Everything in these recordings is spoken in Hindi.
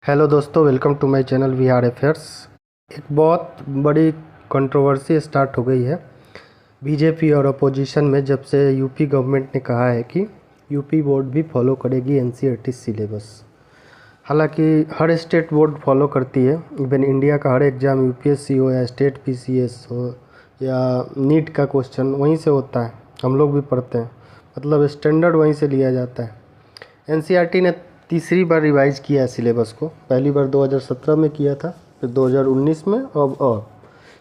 हेलो दोस्तों, welcome to my channel we are affairs. एक बहुत बड़ी कंट्रोवर्सी स्टार्ट हो गई है बीजेपी और अपोजिशन में, जब से यूपी गवर्नमेंट ने कहा है कि यूपी बोर्ड भी फॉलो करेगी एनसीईआरटी सिलेबस। हालांकि हर स्टेट बोर्ड फॉलो करती है, इवन इंडिया का हर एग्ज़ाम यूपीएससी हो या स्टेट पीसीएस हो या नीट का क्वेश्चन वहीं से होता है, हम लोग भी पढ़ते हैं, मतलब स्टैंडर्ड वहीं से लिया जाता है। एनसीईआरटी ने तीसरी बार रिवाइज़ किया है सिलेबस को। पहली बार 2017 में किया था, फिर 2019 में, और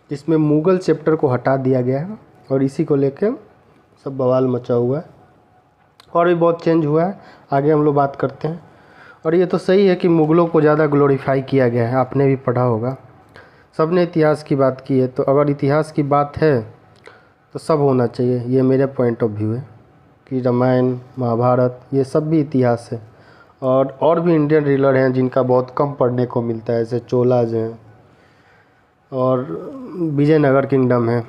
जिसमें मुग़ल चैप्टर को हटा दिया गया है और इसी को लेके सब बवाल मचा हुआ है। और भी बहुत चेंज हुआ है, आगे हम लोग बात करते हैं। और ये तो सही है कि मुग़लों को ज़्यादा ग्लोरीफाई किया गया है, आपने भी पढ़ा होगा, सब ने इतिहास की बात की है, तो अगर इतिहास की बात है तो सब होना चाहिए। ये मेरे पॉइंट ऑफ व्यू है कि रामायण महाभारत ये सब भी इतिहास है। और भी इंडियन रूलर हैं जिनका बहुत कम पढ़ने को मिलता है, जैसे चोलाज हैं और विजयनगर किंगडम है।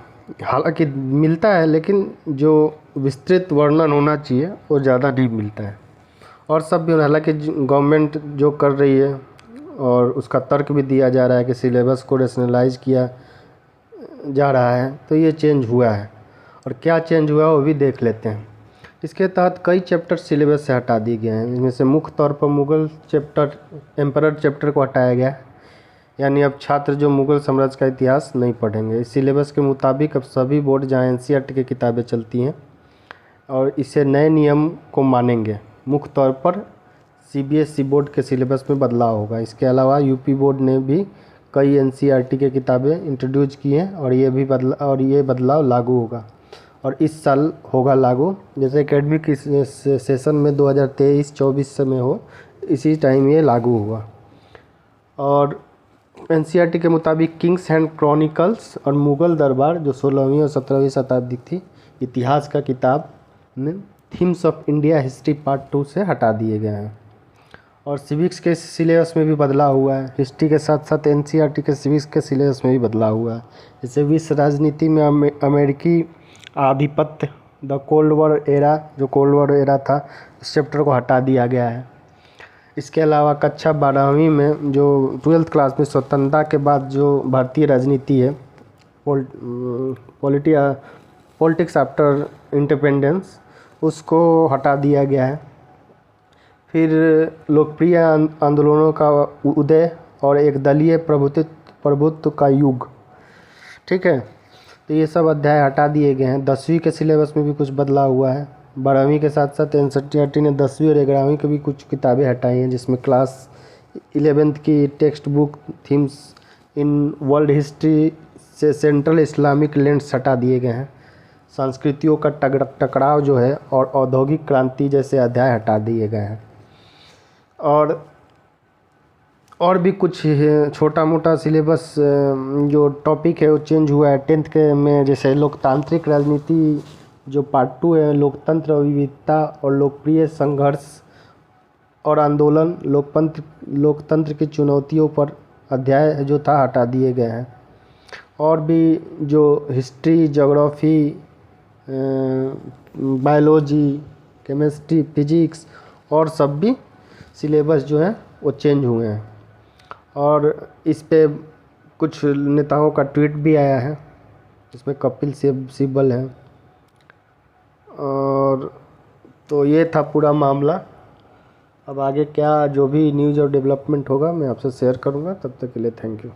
हालांकि मिलता है, लेकिन जो विस्तृत वर्णन होना चाहिए वो ज़्यादा नहीं मिलता है। और सब भी, हालांकि गवर्नमेंट जो कर रही है और उसका तर्क भी दिया जा रहा है कि सिलेबस को रेशनलाइज किया जा रहा है, तो ये चेंज हुआ है। और क्या चेंज हुआ वो भी देख लेते हैं। इसके तहत कई चैप्टर सिलेबस से हटा दिए गए हैं। इनमें से मुख्य तौर पर मुग़ल चैप्टर, एम्परर चैप्टर को हटाया गया है, यानी अब छात्र जो मुग़ल साम्राज्य का इतिहास नहीं पढ़ेंगे। इस सिलेबस के मुताबिक अब सभी बोर्ड जहाँ एनसीईआरटी की किताबें चलती हैं और इसे नए नियम को मानेंगे। मुख्य तौर पर सीबीएसई बोर्ड के सिलेबस में बदलाव होगा। इसके अलावा यूपी बोर्ड ने भी कई एनसीईआरटी की किताबें इंट्रोड्यूस की हैं और ये बदलाव लागू होगा, और इस साल होगा लागू। जैसे एकेडमिक सेशन में 2023-24 में हो, इसी टाइम ये लागू हुआ। और एनसीईआरटी के मुताबिक किंग्स एंड क्रॉनिकल्स और मुग़ल दरबार जो 16वीं और 17वीं शताब्दी थी, इतिहास का किताब में themes of India history part 2 से हटा दिए गए हैं। और सिविक्स के सिलेबस में भी बदलाव हुआ है। हिस्ट्री के साथ साथ एनसीईआरटी के सिविक्स के सिलेबस में भी बदलाव हुआ है। जैसे विश्व राजनीति में अमेरिकी आधिपत्य, द कोल्ड वॉर एरा, जो कोल्ड वॉर एरा था, इस चैप्टर को हटा दिया गया है। इसके अलावा कक्षा 12वीं में जो 12th क्लास में स्वतंत्रता के बाद जो भारतीय राजनीति है, पॉलिटिक्स आफ्टर इंडिपेंडेंस, उसको हटा दिया गया है। फिर लोकप्रिय आंदोलनों का उदय और एक दलीय प्रभुत्व का युग, ठीक है, तो ये सब अध्याय हटा दिए गए हैं। 10वीं के सिलेबस में भी कुछ बदलाव हुआ है। 12वीं के साथ साथ एनसीईआरटी ने 10वीं और 11वीं की भी कुछ किताबें हटाई हैं, जिसमें क्लास 11th की text book themes in world history से सेंट्रल इस्लामिक लैंड्स हटा दिए गए हैं। संस्कृतियों का टकराव जो है और औद्योगिक क्रांति जैसे अध्याय हटा दिए गए हैं। और भी कुछ छोटा मोटा सिलेबस जो टॉपिक है वो चेंज हुआ है 10th के में। जैसे लोकतांत्रिक राजनीति जो पार्ट 2 है, लोकतंत्र विविधता और लोकप्रिय संघर्ष और आंदोलन, लोकतंत्र की चुनौतियों पर अध्याय जो था हटा दिए गए हैं। और भी जो history, geography, biology, chemistry, physics और सब भी सिलेबस जो है वो चेंज हुए हैं। और इस पे कुछ नेताओं का ट्वीट भी आया है, जिसमें कपिल सिब्बल है। और तो ये था पूरा मामला। अब आगे क्या जो भी न्यूज़ और डेवलपमेंट होगा मैं आपसे शेयर करूँगा। तब तक के लिए थैंक यू।